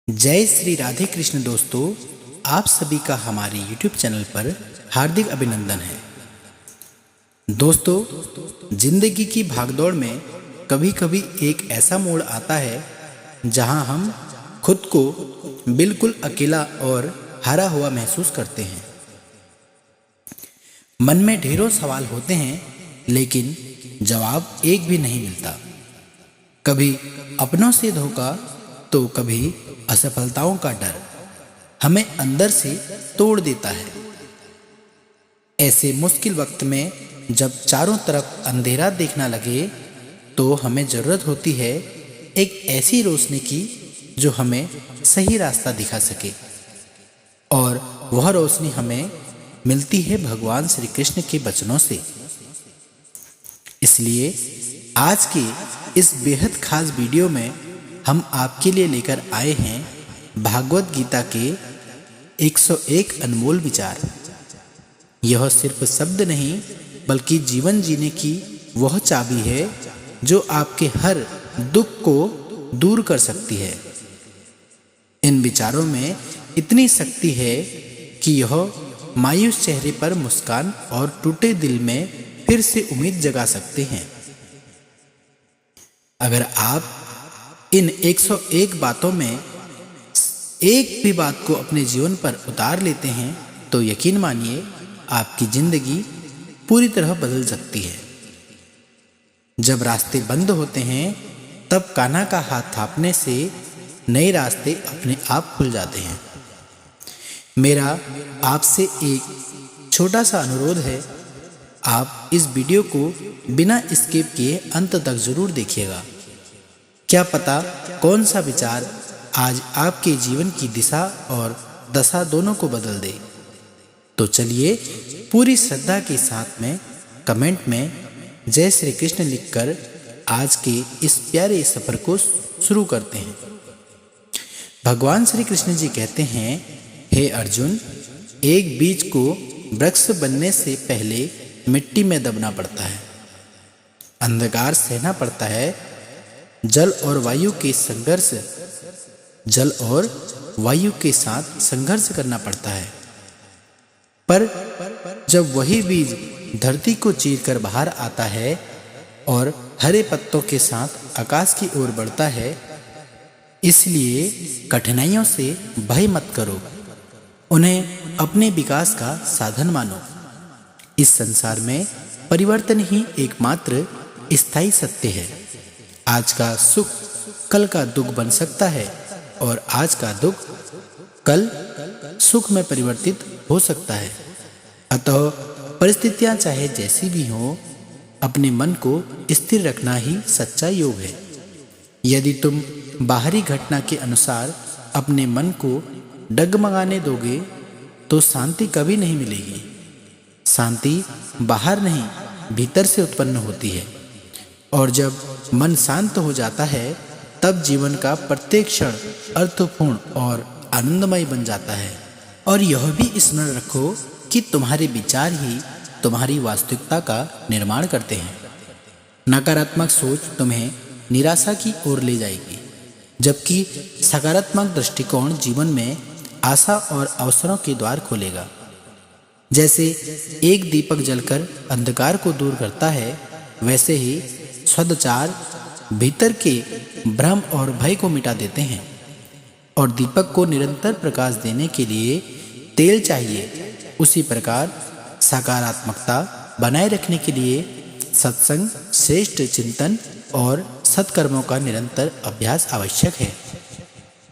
जय श्री राधे कृष्ण दोस्तों, आप सभी का हमारे YouTube चैनल पर हार्दिक अभिनंदन है। दोस्तों, जिंदगी की भागदौड़ में कभी कभी एक ऐसा मोड़ आता है जहां हम खुद को बिल्कुल अकेला और हारा हुआ महसूस करते हैं। मन में ढेरों सवाल होते हैं लेकिन जवाब एक भी नहीं मिलता। कभी अपनों से धोखा तो कभी असफलताओं का डर हमें अंदर से तोड़ देता है। ऐसे मुश्किल वक्त में जब चारों तरफ अंधेरा देखना लगे तो हमें जरूरत होती है एक ऐसी रोशनी की जो हमें सही रास्ता दिखा सके, और वह रोशनी हमें मिलती है भगवान श्री कृष्ण के वचनों से। इसलिए आज के इस बेहद खास वीडियो में हम आपके लिए लेकर आए हैं भागवत गीता के 101 अनमोल विचार। यह सिर्फ शब्द नहीं बल्कि जीवन जीने की वह चाबी है जो आपके हर दुख को दूर कर सकती है। इन विचारों में इतनी शक्ति है कि यह मायूस चेहरे पर मुस्कान और टूटे दिल में फिर से उम्मीद जगा सकते हैं। अगर आप इन 101 बातों में एक भी बात को अपने जीवन पर उतार लेते हैं तो यकीन मानिए आपकी जिंदगी पूरी तरह बदल सकती है। जब रास्ते बंद होते हैं तब कान्हा का हाथ थापने से नए रास्ते अपने आप खुल जाते हैं। मेरा आपसे एक छोटा सा अनुरोध है, आप इस वीडियो को बिना स्किप किए अंत तक जरूर देखिएगा। क्या पता कौन सा विचार आज आपके जीवन की दिशा और दशा दोनों को बदल दे। तो चलिए पूरी श्रद्धा के साथ में कमेंट में जय श्री कृष्ण लिखकर आज के इस प्यारे सफर को शुरू करते हैं। भगवान श्री कृष्ण जी कहते हैं, हे अर्जुन, एक बीज को वृक्ष बनने से पहले मिट्टी में दबना पड़ता है, अंधकार सहना पड़ता है, जल और वायु के साथ संघर्ष करना पड़ता है। पर जब वही बीज धरती को चीरकर बाहर आता है और हरे पत्तों के साथ आकाश की ओर बढ़ता है, इसलिए कठिनाइयों से भय मत करो, उन्हें अपने विकास का साधन मानो। इस संसार में परिवर्तन ही एकमात्र स्थायी सत्य है। आज का सुख कल का दुख बन सकता है और आज का दुख कल सुख में परिवर्तित हो सकता है। अतः परिस्थितियां चाहे जैसी भी हों, अपने मन को स्थिर रखना ही सच्चा योग है। यदि तुम बाहरी घटना के अनुसार अपने मन को डगमगाने दोगे तो शांति कभी नहीं मिलेगी। शांति बाहर नहीं भीतर से उत्पन्न होती है, और जब मन शांत हो जाता है तब जीवन का प्रत्येक क्षण अर्थपूर्ण और आनंदमय बन जाता है। और यह भी स्मरण रखो कि तुम्हारे विचार ही तुम्हारी वास्तविकता का निर्माण करते हैं। नकारात्मक सोच तुम्हें निराशा की ओर ले जाएगी, जबकि सकारात्मक दृष्टिकोण जीवन में आशा और अवसरों के द्वार खोलेगा। जैसे एक दीपक जलकर अंधकार को दूर करता है, वैसे ही सदाचार भीतर के भ्रम और भय को मिटा देते हैं। और दीपक को निरंतर प्रकाश देने के लिए तेल चाहिए, उसी प्रकार सकारात्मकता बनाए रखने के लिए सत्संग, श्रेष्ठ चिंतन और सत्कर्मों का निरंतर अभ्यास आवश्यक है।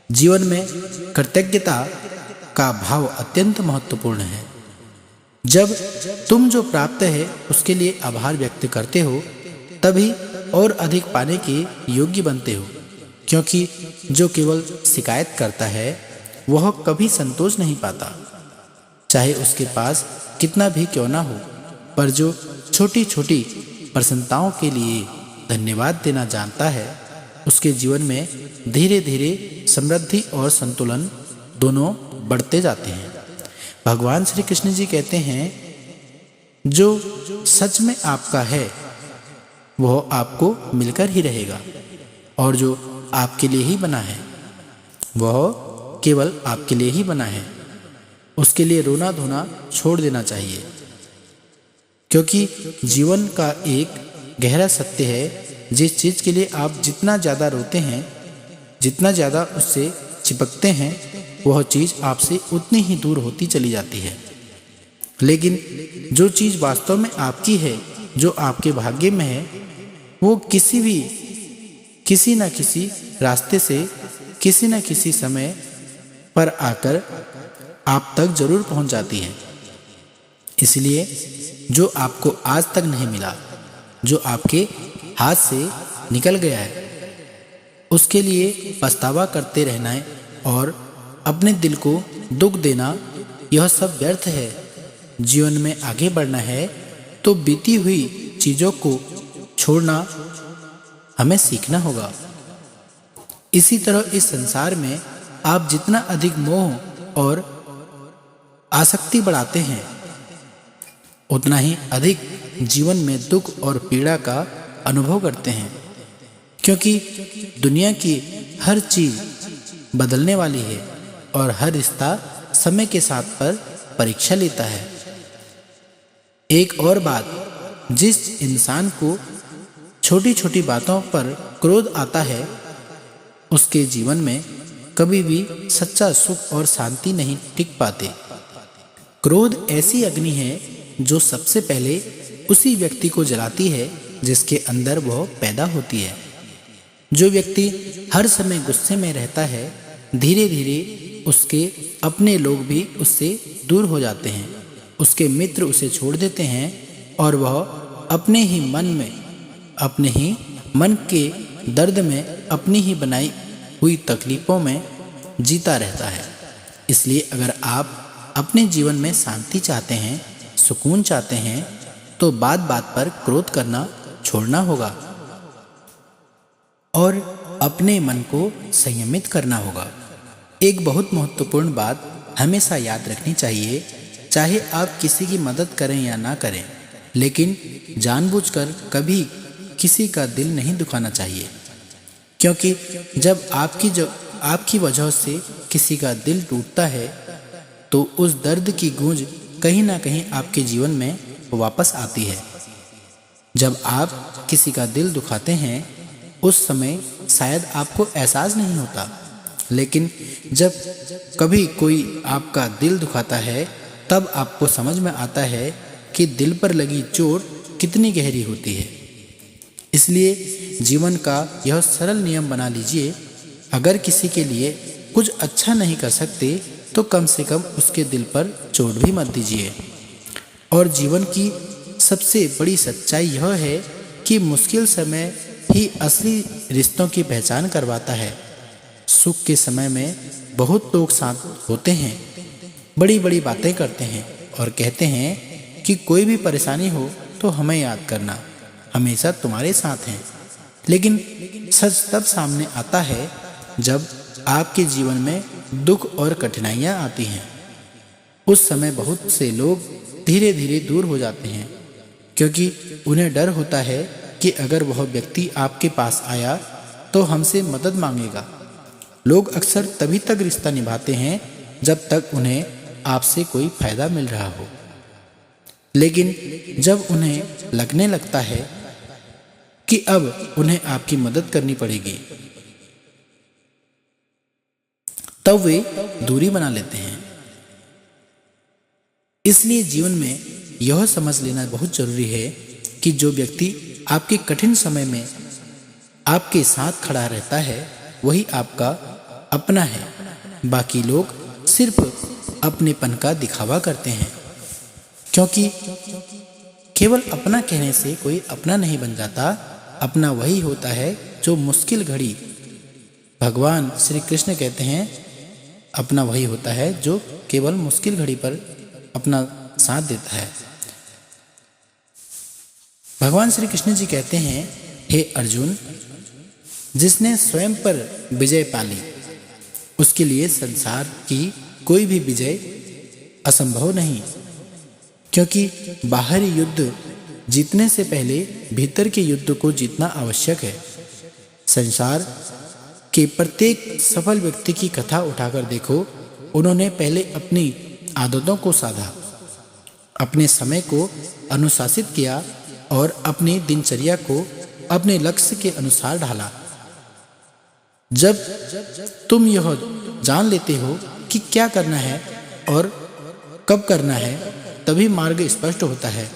जीवन में कृतज्ञता का भाव अत्यंत महत्वपूर्ण है। जब तुम जो प्राप्त है उसके लिए आभार व्यक्त करते हो तभी और अधिक पाने के योग्य बनते हो, क्योंकि जो केवल शिकायत करता है वह कभी संतोष नहीं पाता, चाहे उसके पास कितना भी क्यों ना हो। पर जो छोटी छोटी प्रसन्नताओं के लिए धन्यवाद देना जानता है, उसके जीवन में धीरे धीरे समृद्धि और संतुलन दोनों बढ़ते जाते हैं। भगवान श्री कृष्ण जी कहते हैं, जो सच में आपका है वह आपको मिलकर ही रहेगा, और जो आपके लिए ही बना है वह केवल आपके लिए ही बना है। उसके लिए रोना धोना छोड़ देना चाहिए, क्योंकि जीवन का एक गहरा सत्य है, जिस चीज़ के लिए आप जितना ज़्यादा रोते हैं, जितना ज़्यादा उससे चिपकते हैं, वह चीज़ आपसे उतनी ही दूर होती चली जाती है। लेकिन जो चीज़ वास्तव में आपकी है, जो आपके भाग्य में है, वो किसी न किसी रास्ते से, किसी न किसी समय पर आकर आप तक जरूर पहुंच जाती है। इसलिए जो आपको आज तक नहीं मिला, जो आपके हाथ से निकल गया है, उसके लिए पछतावा करते रहना है और अपने दिल को दुख देना, यह सब व्यर्थ है। जीवन में आगे बढ़ना है तो बीती हुई चीज़ों को छोड़ना हमें सीखना होगा। इसी तरह इस संसार में आप जितना अधिक मोह और आसक्ति बढ़ाते हैं, उतना ही अधिक जीवन में दुख और पीड़ा का अनुभव करते हैं, क्योंकि दुनिया की हर चीज़ बदलने वाली है और हर रिश्ता समय के साथ पर परीक्षा लेता है। एक और बात, जिस इंसान को छोटी छोटी बातों पर क्रोध आता है, उसके जीवन में कभी भी सच्चा सुख और शांति नहीं टिक पाते। क्रोध ऐसी अग्नि है जो सबसे पहले उसी व्यक्ति को जलाती है जिसके अंदर वह पैदा होती है। जो व्यक्ति हर समय गुस्से में रहता है, धीरे धीरे उसके अपने लोग भी उससे दूर हो जाते हैं, उसके मित्र उसे छोड़ देते हैं और वह अपने ही मन के दर्द में, अपनी ही बनाई हुई तकलीफ़ों में जीता रहता है। इसलिए अगर आप अपने जीवन में शांति चाहते हैं, सुकून चाहते हैं, तो बात बात पर क्रोध करना छोड़ना होगा और अपने मन को संयमित करना होगा। एक बहुत महत्वपूर्ण बात हमेशा याद रखनी चाहिए, चाहे आप किसी की मदद करें या ना करें, लेकिन जानबूझकर कभी किसी का दिल नहीं दुखाना चाहिए, क्योंकि जब आपकी वजह से किसी का दिल टूटता है, तो उस दर्द की गूंज कहीं ना कहीं आपके जीवन में वापस आती है। जब आप किसी का दिल दुखाते हैं, उस समय शायद आपको एहसास नहीं होता, लेकिन जब कभी कोई आपका दिल दुखाता है, तब आपको समझ में आता है कि दिल पर लगी चोट कितनी गहरी होती है। इसलिए जीवन का यह सरल नियम बना लीजिए, अगर किसी के लिए कुछ अच्छा नहीं कर सकते तो कम से कम उसके दिल पर चोट भी मत दीजिए। और जीवन की सबसे बड़ी सच्चाई यह है कि मुश्किल समय ही असली रिश्तों की पहचान करवाता है। सुख के समय में बहुत लोग साथ होते हैं, बड़ी बड़ी बातें करते हैं और कहते हैं कि कोई भी परेशानी हो तो हमें याद करना, हमेशा तुम्हारे साथ हैं। लेकिन सच तब सामने आता है जब आपके जीवन में दुख और कठिनाइयाँ आती हैं। उस समय बहुत से लोग धीरे धीरे दूर हो जाते हैं, क्योंकि उन्हें डर होता है कि अगर वह व्यक्ति आपके पास आया तो हमसे मदद मांगेगा। लोग अक्सर तभी तक रिश्ता निभाते हैं जब तक उन्हें आपसे कोई फायदा मिल रहा हो, लेकिन जब उन्हें लगने लगता है कि अब उन्हें आपकी मदद करनी पड़ेगी, तब वे दूरी बना लेते हैं। इसलिए जीवन में यह समझ लेना बहुत जरूरी है कि जो व्यक्ति आपके कठिन समय में आपके साथ खड़ा रहता है, वही आपका अपना है। बाकी लोग सिर्फ अपनेपन का दिखावा करते हैं, क्योंकि केवल अपना कहने से कोई अपना नहीं बन जाता। अपना वही होता है जो मुश्किल घड़ी, भगवान श्री कृष्ण कहते हैं, अपना वही होता है जो केवल मुश्किल घड़ी पर अपना साथ देता है। भगवान श्री कृष्ण जी कहते हैं, हे अर्जुन, जिसने स्वयं पर विजय पाली, उसके लिए संसार की कोई भी विजय असंभव नहीं, क्योंकि बाहरी युद्ध जीतने से पहले भीतर के युद्ध को जीतना आवश्यक है। संसार कि प्रत्येक सफल व्यक्ति की कथा उठाकर देखो, उन्होंने पहले अपनी आदतों को साधा, अपने समय को अनुशासित किया और अपनी दिनचर्या को अपने लक्ष्य के अनुसार ढाला। जब तुम यह जान लेते हो कि क्या करना है और कब करना है, तभी मार्ग स्पष्ट होता है,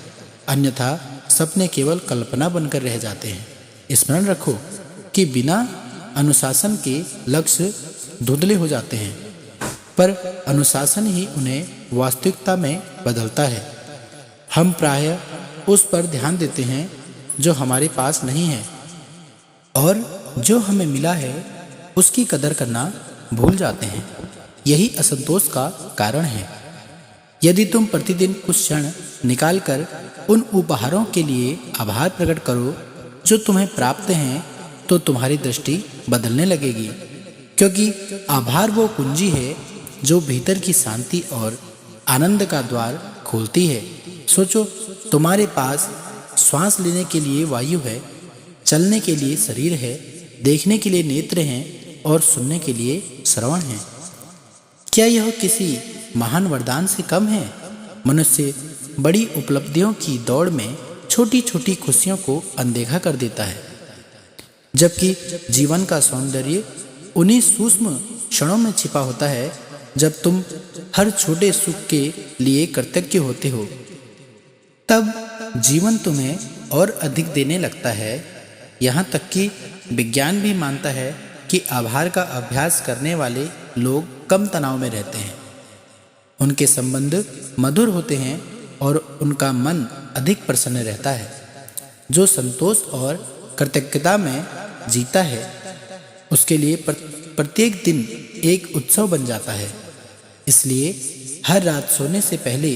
अन्यथा सपने केवल कल्पना बनकर रह जाते हैं। स्मरण रखो कि बिना अनुशासन के लक्ष्य धुंधले हो जाते हैं, पर अनुशासन ही उन्हें वास्तविकता में बदलता है। हम प्रायः उस पर ध्यान देते हैं जो हमारे पास नहीं है, और जो हमें मिला है उसकी कदर करना भूल जाते हैं। यही असंतोष का कारण है। यदि तुम प्रतिदिन कुछ क्षण निकालकर उन उपहारों के लिए आभार प्रकट करो जो तुम्हें प्राप्त हैं, तो तुम्हारी दृष्टि बदलने लगेगी, क्योंकि आभार वो कुंजी है जो भीतर की शांति और आनंद का द्वार खोलती है। सोचो, तुम्हारे पास श्वास लेने के लिए वायु है, चलने के लिए शरीर है, देखने के लिए नेत्र हैं और सुनने के लिए श्रवण है। क्या यह किसी महान वरदान से कम है? मनुष्य बड़ी उपलब्धियों की दौड़ में छोटी छोटी खुशियों को अनदेखा कर देता है, जबकि जीवन का सौंदर्य उन्हीं सूक्ष्म क्षणों में छिपा होता है जब तुम हर छोटे सुख के लिए कृतज्ञ होते हो। तब जीवन तुम्हें और अधिक देने लगता है। यहाँ तक कि विज्ञान भी मानता है कि आभार का अभ्यास करने वाले लोग कम तनाव में रहते हैं, उनके संबंध मधुर होते हैं और उनका मन अधिक प्रसन्न रहता है। जो संतोष और कृतज्ञता में जीता है, उसके लिए प्रत्येक दिन एक उत्सव बन जाता है। इसलिए हर रात सोने से पहले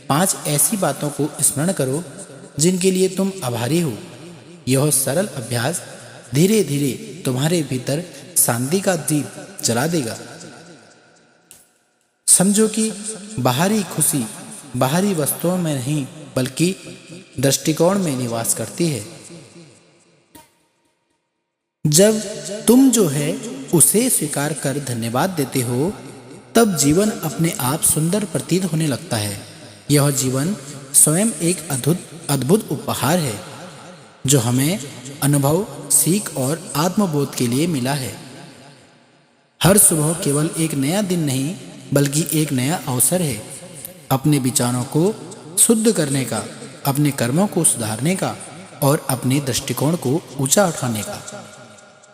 5 ऐसी बातों को स्मरण करो जिनके लिए तुम आभारी हो। यह सरल अभ्यास धीरे धीरे तुम्हारे भीतर शांति का दीप जला देगा। समझो कि बाहरी खुशी बाहरी वस्तुओं में नहीं, बल्कि दृष्टिकोण में निवास करती है। जब तुम जो है उसे स्वीकार कर धन्यवाद देते हो, तब जीवन अपने आप सुंदर प्रतीत होने लगता है। यह जीवन स्वयं एक अद्भुत उपहार है जो हमें अनुभव, सीख और आत्मबोध के लिए मिला है। हर सुबह केवल एक नया दिन नहीं, बल्कि एक नया अवसर है अपने विचारों को शुद्ध करने का, अपने कर्मों को सुधारने का और अपने दृष्टिकोण को ऊंचा उठाने का।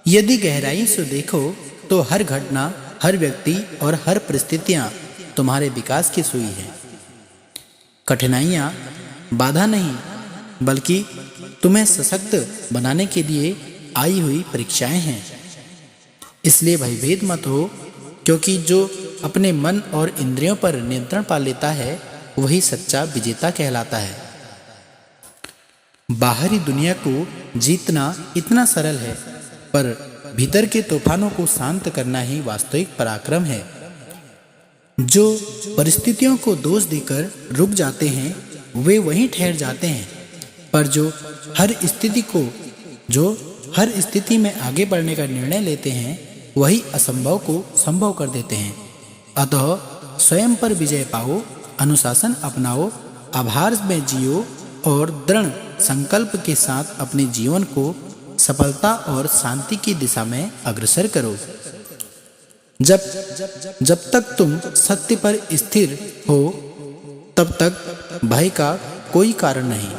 यदि गहराई से देखो तो हर घटना, हर व्यक्ति और हर परिस्थितियां तुम्हारे विकास की सुई है। कठिनाइयां बाधा नहीं, बल्कि तुम्हें सशक्त बनाने के लिए आई हुई परीक्षाएं हैं। इसलिए भयभीत मत हो, क्योंकि जो अपने मन और इंद्रियों पर नियंत्रण पा लेता है वही सच्चा विजेता कहलाता है। बाहरी दुनिया को जीतना इतना सरल है, पर भीतर के तूफानों को शांत करना ही वास्तविक पराक्रम है। जो परिस्थितियों को दोष देकर रुक जाते हैं वे वहीं ठहर जाते हैं, पर जो हर स्थिति में आगे बढ़ने का निर्णय लेते हैं वही असंभव को संभव कर देते हैं। अतः स्वयं पर विजय पाओ, अनुशासन अपनाओ, आभार में जियो और दृढ़ संकल्प के साथ अपने जीवन को सफलता और शांति की दिशा में अग्रसर करो। जब तक तुम सत्य पर स्थिर हो, तब तक भय का कोई कारण नहीं,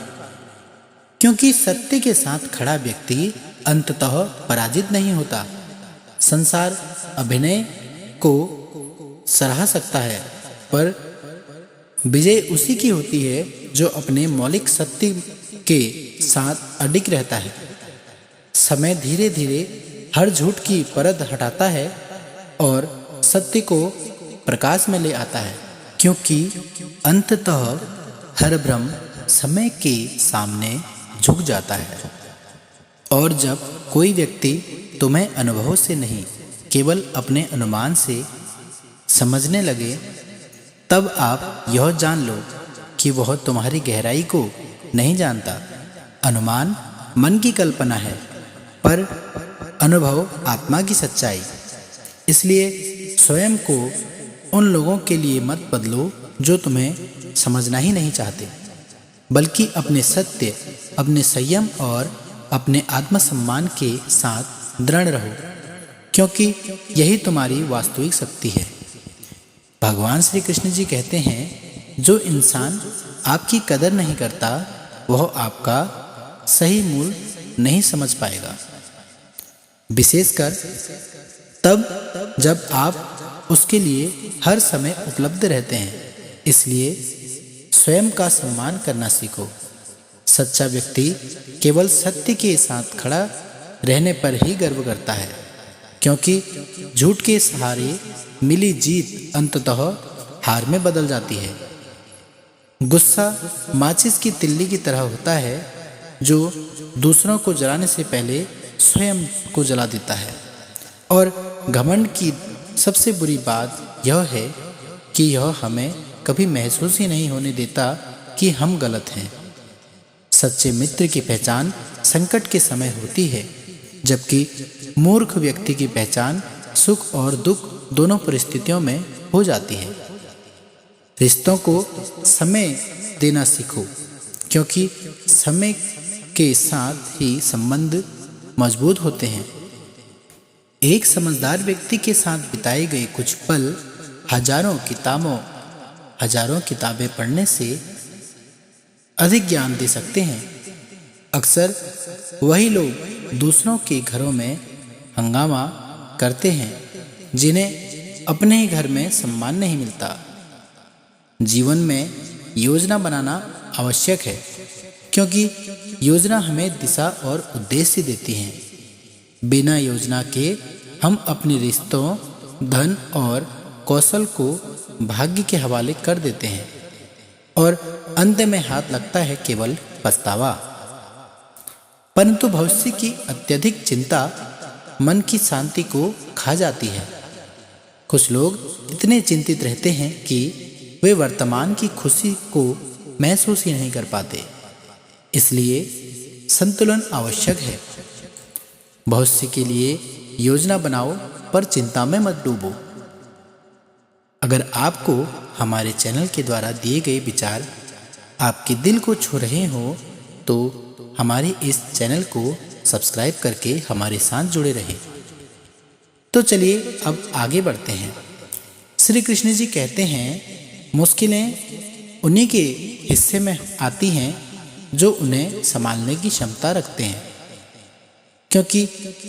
क्योंकि सत्य के साथ खड़ा व्यक्ति अंततः पराजित नहीं होता। संसार अभिनय को सराह सकता है, पर विजय उसी की होती है जो अपने मौलिक सत्य के साथ अडिग रहता है। समय धीरे धीरे हर झूठ की परत हटाता है और सत्य को प्रकाश में ले आता है, क्योंकि अंततः हर भ्रम समय के सामने झुक जाता है। और जब कोई व्यक्ति तुम्हें अनुभव से नहीं, केवल अपने अनुमान से समझने लगे, तब आप यह जान लो कि वह तुम्हारी गहराई को नहीं जानता। अनुमान मन की कल्पना है, पर अनुभव आत्मा की सच्चाई। इसलिए स्वयं को उन लोगों के लिए मत बदलो जो तुम्हें समझना ही नहीं चाहते, बल्कि अपने सत्य, अपने संयम और अपने आत्मसम्मान के साथ दृढ़ रहो, क्योंकि यही तुम्हारी वास्तविक शक्ति है। भगवान श्री कृष्ण जी कहते हैं, जो इंसान आपकी कदर नहीं करता वह आपका सही मूल नहीं समझ पाएगा, विशेषकर तब जब आप उसके लिए हर समय उपलब्ध रहते हैं। इसलिए स्वयं का सम्मान करना सीखो। सच्चा व्यक्ति केवल सत्य के साथ खड़ा रहने पर ही गर्व करता है, क्योंकि झूठ के सहारे मिली जीत अंततः हार में बदल जाती है। गुस्सा माचिस की तिल्ली की तरह होता है, जो दूसरों को जलाने से पहले स्वयं को जला देता है। और घमंड की सबसे बुरी बात यह है कि यह हमें कभी महसूस ही नहीं होने देता कि हम गलत हैं। सच्चे मित्र की पहचान संकट के समय होती है, जबकि मूर्ख व्यक्ति की पहचान सुख और दुख दोनों परिस्थितियों में हो जाती है। रिश्तों को समय देना सीखो, क्योंकि समय के साथ ही संबंध मजबूत होते हैं। एक समझदार व्यक्ति के साथ बिताए गए कुछ पल हजारों किताबें पढ़ने से अधिक ज्ञान दे सकते हैं। अक्सर वही लोग दूसरों के घरों में हंगामा करते हैं जिन्हें अपने ही घर में सम्मान नहीं मिलता। जीवन में योजना बनाना आवश्यक है, क्योंकि योजना हमें दिशा और उद्देश्य देती है। बिना योजना के हम अपने रिश्तों, धन और कौशल को भाग्य के हवाले कर देते हैं और अंत में हाथ लगता है केवल पछतावा। परंतु भविष्य की अत्यधिक चिंता मन की शांति को खा जाती है। कुछ लोग इतने चिंतित रहते हैं कि वे वर्तमान की खुशी को महसूस ही नहीं कर पाते। इसलिए संतुलन आवश्यक है। भविष्य के लिए योजना बनाओ, पर चिंता में मत डूबो। अगर आपको हमारे चैनल के द्वारा दिए गए विचार आपके दिल को छू रहे हो, तो हमारे इस चैनल को सब्सक्राइब करके हमारे साथ जुड़े रहें। तो चलिए अब आगे बढ़ते हैं। श्री कृष्ण जी कहते हैं, मुश्किलें उन्हीं के हिस्से में आती हैं जो उन्हें संभालने की क्षमता रखते हैं, क्योंकि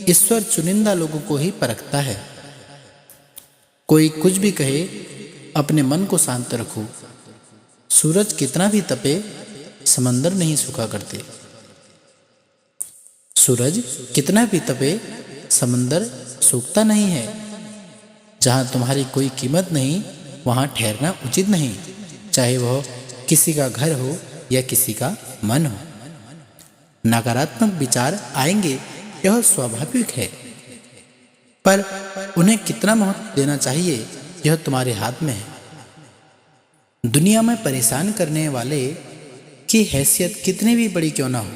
ईश्वर चुनिंदा लोगों को ही परखता है। कोई कुछ भी कहे, अपने मन को शांत रखो। सूरज कितना भी तपे, समंदर नहीं सूखा करते। सूरज कितना भी तपे, समंदर सूखता नहीं है। जहाँ तुम्हारी कोई कीमत नहीं, वहाँ ठहरना उचित नहीं, चाहे वह किसी का घर हो या किसी का मन हो। नकारात्मक विचार आएंगे, यह स्वाभाविक है, पर उन्हें कितना महत्व देना चाहिए यह तुम्हारे हाथ में है। दुनिया में परेशान करने वाले की हैसियत कितनी भी बड़ी क्यों ना हो,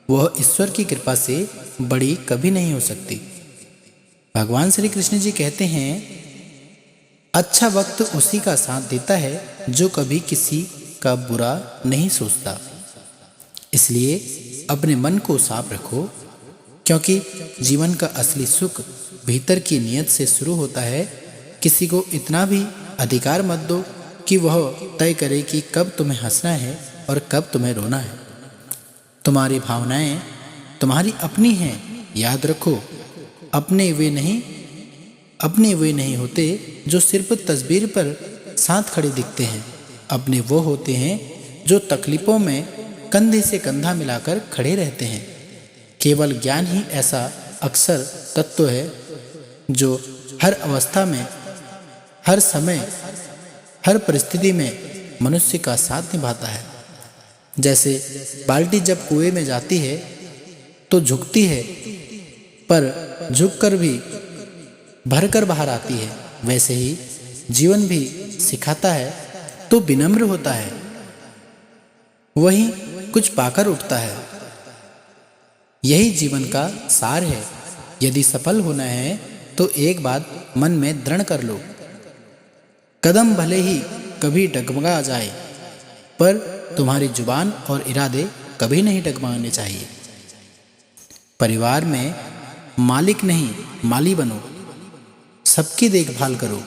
वह ईश्वर की कृपा से बड़ी कभी नहीं हो सकती। भगवान श्री कृष्ण जी कहते हैं, अच्छा वक्त उसी का साथ देता है जो कभी किसी का बुरा नहीं सोचता। इसलिए अपने मन को साफ रखो, क्योंकि जीवन का असली सुख भीतर की नियत से शुरू होता है। किसी को इतना भी अधिकार मत दो कि वह तय करे कि कब तुम्हें हंसना है और कब तुम्हें रोना है। तुम्हारी भावनाएं तुम्हारी अपनी हैं। याद रखो, अपने वे नहीं होते जो सिर्फ तस्वीर पर साथ खड़े दिखते हैं। अपने वो होते हैं जो तकलीफों में कंधे से कंधा मिलाकर खड़े रहते हैं। केवल ज्ञान ही ऐसा अक्सर तत्व है जो हर अवस्था में, हर समय, हर परिस्थिति में मनुष्य का साथ निभाता है। जैसे बाल्टी जब कुएं में जाती है तो झुकती है, पर झुककर भी भरकर बाहर आती है। वैसे ही जीवन भी सिखाता है तो विनम्र होता है, वही कुछ पाकर उठता है। यही जीवन का सार है। यदि सफल होना है तो एक बात मन में दृढ़ कर लो, कदम भले ही कभी डगमगा जाए पर तुम्हारी जुबान और इरादे कभी नहीं डगमगाने चाहिए। परिवार में मालिक नहीं माली बनो, सबकी देखभाल करो,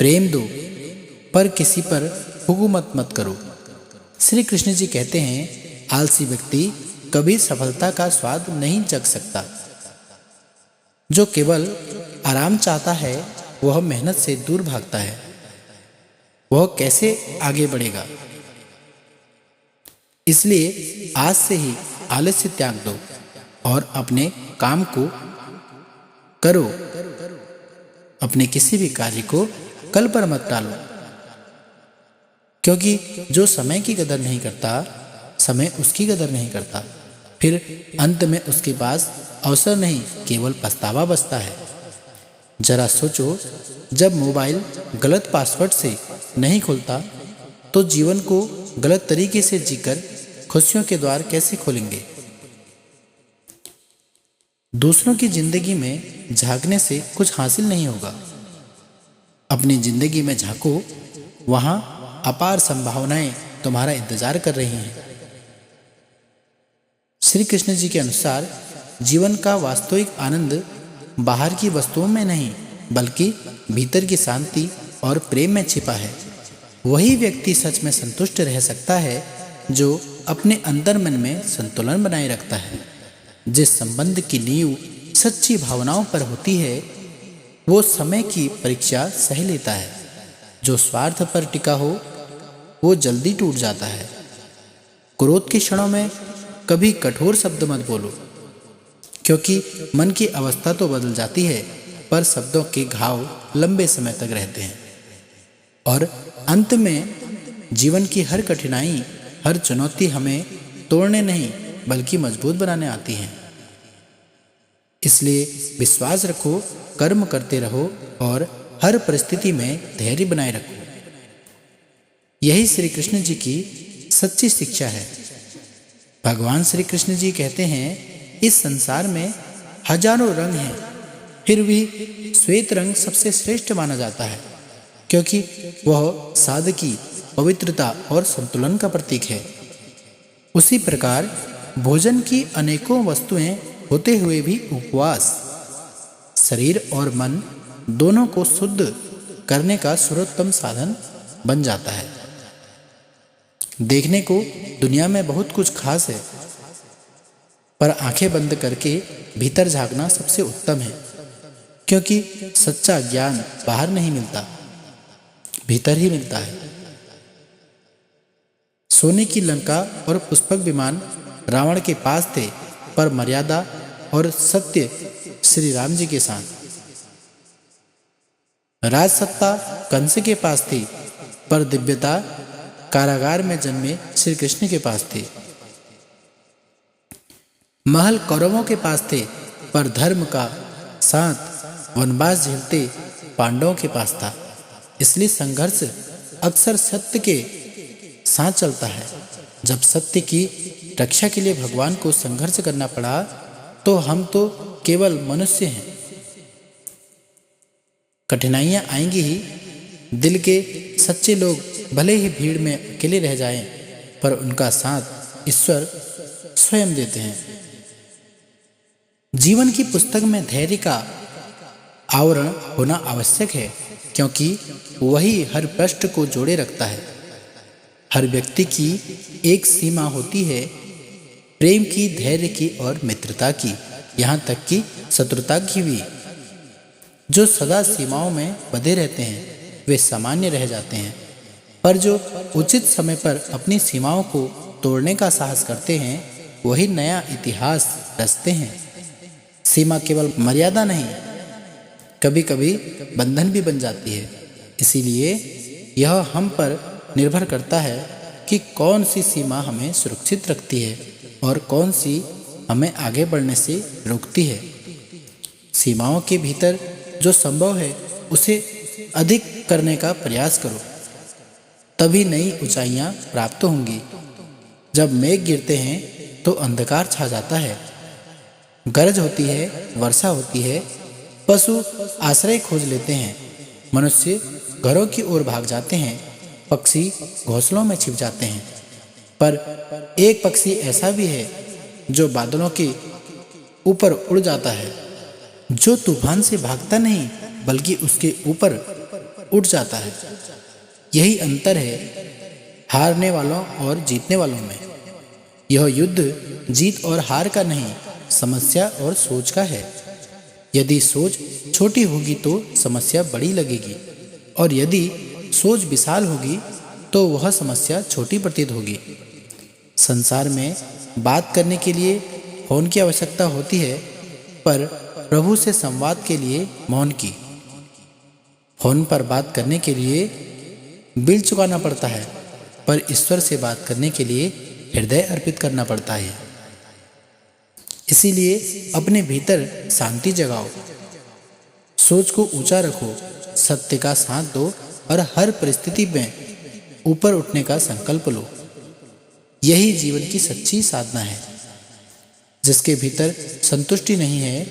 प्रेम दो पर किसी पर हुकूमत मत करो। श्री कृष्ण जी कहते हैं, आलसी व्यक्ति कभी सफलता का स्वाद नहीं चख सकता। जो केवल आराम चाहता है वह मेहनत से दूर भागता है। वह कैसे आगे बढ़ेगा? इसलिए आज से ही आलस्य त्याग दो और अपने काम को करो। अपने किसी भी कार्य को कल पर मत टालो, क्योंकि जो समय की कदर नहीं करता, समय उसकी कदर नहीं करता। फिर अंत में उसके पास अवसर नहीं, केवल पछतावा बचता है। जरा सोचो, जब मोबाइल गलत पासवर्ड से नहीं खुलता तो जीवन को गलत तरीके से जीकर खुशियों के द्वार कैसे खोलेंगे? दूसरों की जिंदगी में झांकने से कुछ हासिल नहीं होगा। अपनी जिंदगी में झांको, वहां अपार संभावनाएं तुम्हारा इंतजार कर रही हैं। श्री कृष्ण जी के अनुसार जीवन का वास्तविक आनंद बाहर की वस्तुओं में नहीं, बल्कि भीतर की शांति और प्रेम में छिपा है। वही व्यक्ति सच में संतुष्ट रह सकता है जो अपने अंतर मन में संतुलन बनाए रखता है। जिस संबंध की नींव सच्ची भावनाओं पर होती है वो समय की परीक्षा सह लेता है। जो स्वार्थ पर टिका हो वो जल्दी टूट जाता है। क्रोध के क्षणों में कभी कठोर शब्द मत बोलो, क्योंकि मन की अवस्था तो बदल जाती है पर शब्दों के घाव लंबे समय तक रहते हैं। और अंत में जीवन की हर कठिनाई, हर चुनौती हमें तोड़ने नहीं बल्कि मजबूत बनाने आती हैं। इसलिए विश्वास रखो, कर्म करते रहो और हर परिस्थिति में धैर्य बनाए रखो। यही श्री कृष्ण जी की सच्ची शिक्षा है। भगवान श्री कृष्ण जी कहते हैं, इस संसार में हजारों रंग हैं, फिर भी श्वेत रंग सबसे श्रेष्ठ माना जाता है, क्योंकि वह सादगी, पवित्रता और संतुलन का प्रतीक है। उसी प्रकार भोजन की अनेकों वस्तुएं होते हुए भी उपवास शरीर और मन दोनों को शुद्ध करने का सर्वोत्तम साधन बन जाता है। देखने को दुनिया में बहुत कुछ खास है, पर आंखें बंद करके भीतर झांकना सबसे उत्तम है, क्योंकि सच्चा ज्ञान बाहर नहीं मिलता, भीतर ही मिलता है। सोने की लंका और पुष्पक विमान रावण के पास थे, पर मर्यादा और सत्य श्री राम जी के साथ। राजसत्ता कंस के पास थी, पर दिव्यता कारागार में जन्मे श्री कृष्ण के पास थी। महल कौरवों के पास थे, पर धर्म का साथ वनवास झेलते पांडवों के पास था। इसलिए संघर्ष अक्सर सत्य के साथ चलता है। जब सत्य की रक्षा के लिए भगवान को संघर्ष करना पड़ा तो हम तो केवल मनुष्य हैं। कठिनाइयां आएंगी ही। दिल के सच्चे लोग भले ही भीड़ में अकेले रह जाएं, पर उनका साथ ईश्वर स्वयं देते हैं। जीवन की पुस्तक में धैर्य का आवरण होना आवश्यक है, क्योंकि वही हर पृष्ठ को जोड़े रखता है। हर व्यक्ति की एक सीमा होती है, प्रेम की, धैर्य की और मित्रता की, यहाँ तक कि शत्रुता की भी। जो सदा सीमाओं में बंधे रहते हैं वे सामान्य रह जाते हैं, पर जो उचित समय पर अपनी सीमाओं को तोड़ने का साहस करते हैं वही नया इतिहास रचते हैं। सीमा केवल मर्यादा नहीं, कभी कभी बंधन भी बन जाती है। इसीलिए यह हम पर निर्भर करता है कि कौन सी सीमा हमें सुरक्षित रखती है और कौन सी हमें आगे बढ़ने से रोकती है। सीमाओं के भीतर जो संभव है उसे अधिक करने का प्रयास करो, तभी नई ऊंचाइयां प्राप्त होंगी। जब मेघ गिरते हैं तो अंधकार छा जाता है, गरज होती है, वर्षा होती है, पशु आश्रय खोज लेते हैं, मनुष्य घरों की ओर भाग जाते हैं, पक्षी घोंसलों में छिप जाते हैं। पर एक पक्षी ऐसा भी है जो बादलों के ऊपर उड़ जाता है, जो तूफान से भागता नहीं बल्कि उसके ऊपर उड़ जाता है। यही अंतर है हारने वालों और जीतने वालों में। यह युद्ध जीत और हार का नहीं, समस्या और सोच का है। यदि सोच छोटी होगी तो समस्या बड़ी लगेगी, और यदि सोच विशाल होगी तो वह समस्या छोटी प्रतीत होगी। संसार में बात करने के लिए फोन की आवश्यकता होती है, पर प्रभु से संवाद के लिए मौन की। फोन पर बात करने के लिए बिल चुकाना पड़ता है, पर ईश्वर से बात करने के लिए हृदय अर्पित करना पड़ता है। इसीलिए अपने भीतर शांति जगाओ, सोच को ऊंचा रखो, सत्य का साथ दो और हर परिस्थिति में ऊपर उठने का संकल्प लो। यही जीवन की सच्ची साधना है। जिसके भीतर संतुष्टि नहीं है,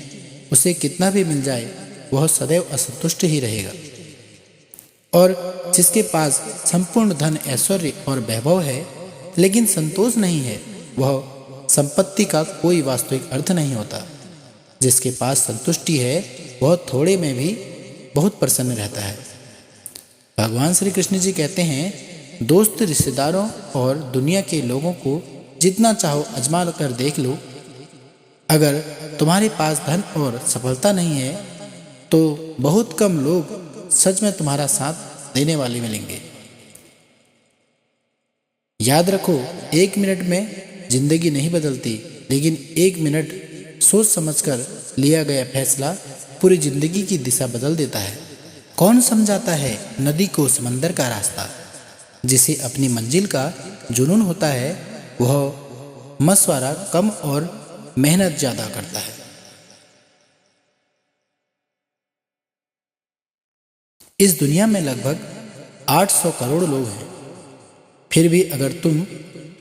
उसे कितना भी मिल जाए वह सदैव असंतुष्ट ही रहेगा। और जिसके पास संपूर्ण धन, ऐश्वर्य और वैभव है लेकिन संतोष नहीं है, वह संपत्ति का कोई वास्तविक अर्थ नहीं होता। जिसके पास संतुष्टि है वह थोड़े में भी बहुत प्रसन्न रहता है। भगवान श्री कृष्ण जी कहते हैं, दोस्त, रिश्तेदारों और दुनिया के लोगों को जितना चाहो आजमा कर देख लो, अगर तुम्हारे पास धन और सफलता नहीं है तो बहुत कम लोग सच में तुम्हारा साथ देने वाले मिलेंगे। याद रखो, 1 मिनट में जिंदगी नहीं बदलती, लेकिन 1 मिनट सोच समझकर लिया गया फैसला पूरी जिंदगी की दिशा बदल देता है। कौन समझाता है नदी को समंदर का रास्ता? जिसे अपनी मंजिल का जुनून होता है वह मशवरा कम और मेहनत ज्यादा करता है। इस दुनिया में लगभग 800 करोड़ लोग हैं। फिर भी अगर तुम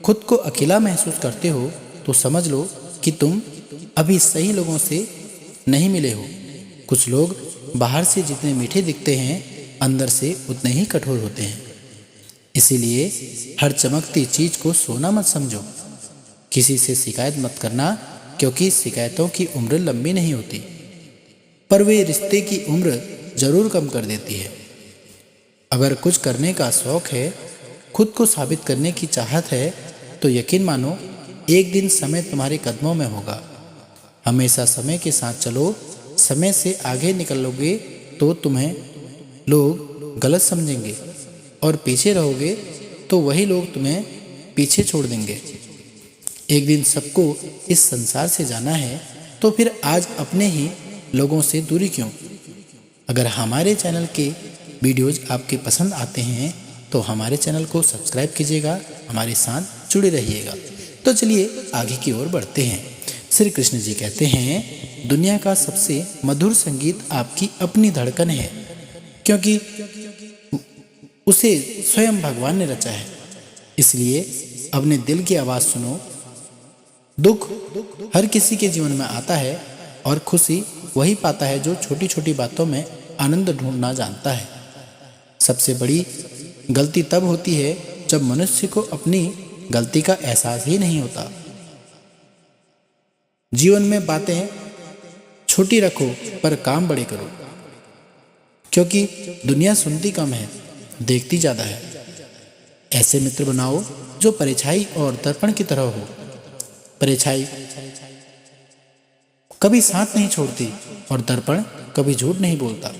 खुद को अकेला महसूस करते हो तो समझ लो कि तुम अभी सही लोगों से नहीं मिले हो। कुछ लोग बाहर से जितने मीठे दिखते हैं, अंदर से उतने ही कठोर होते हैं। इसीलिए हर चमकती चीज को सोना मत समझो। किसी से शिकायत मत करना, क्योंकि शिकायतों की उम्र लंबी नहीं होती, पर वे रिश्ते की उम्र जरूर कम कर देती है। अगर कुछ करने का शौक है, खुद को साबित करने की चाहत है, तो यकीन मानो एक दिन समय तुम्हारे कदमों में होगा। हमेशा समय के साथ चलो। समय से आगे निकलोगे तो तुम्हें लोग गलत समझेंगे, और पीछे रहोगे तो वही लोग तुम्हें पीछे छोड़ देंगे। एक दिन सबको इस संसार से जाना है, तो फिर आज अपने ही लोगों से दूरी क्यों? अगर हमारे चैनल के वीडियोज आपके पसंद आते हैं तो हमारे चैनल को सब्सक्राइब कीजिएगा, हमारे साथ जुड़े रहिएगा। तो चलिए आगे की ओर बढ़ते हैं। श्री कृष्ण जी कहते हैं, दुनिया का सबसे मधुर संगीत आपकी अपनी धड़कन है, क्योंकि उसे स्वयं भगवान ने रचा है। इसलिए अपने दिल की आवाज सुनो। दुख हर किसी के जीवन में आता है, और खुशी वही पाता है जो छोटी छोटी बातों में आनंद ढूंढना जानता है। सबसे बड़ी गलती तब होती है जब मनुष्य को अपनी गलती का एहसास ही नहीं होता। जीवन में बातें छोटी रखो पर काम बड़े करो, क्योंकि दुनिया सुनती कम है, देखती ज्यादा है। ऐसे मित्र बनाओ जो परछाई और दर्पण की तरह हो। परछाई कभी साथ नहीं छोड़ती और दर्पण कभी झूठ नहीं बोलता।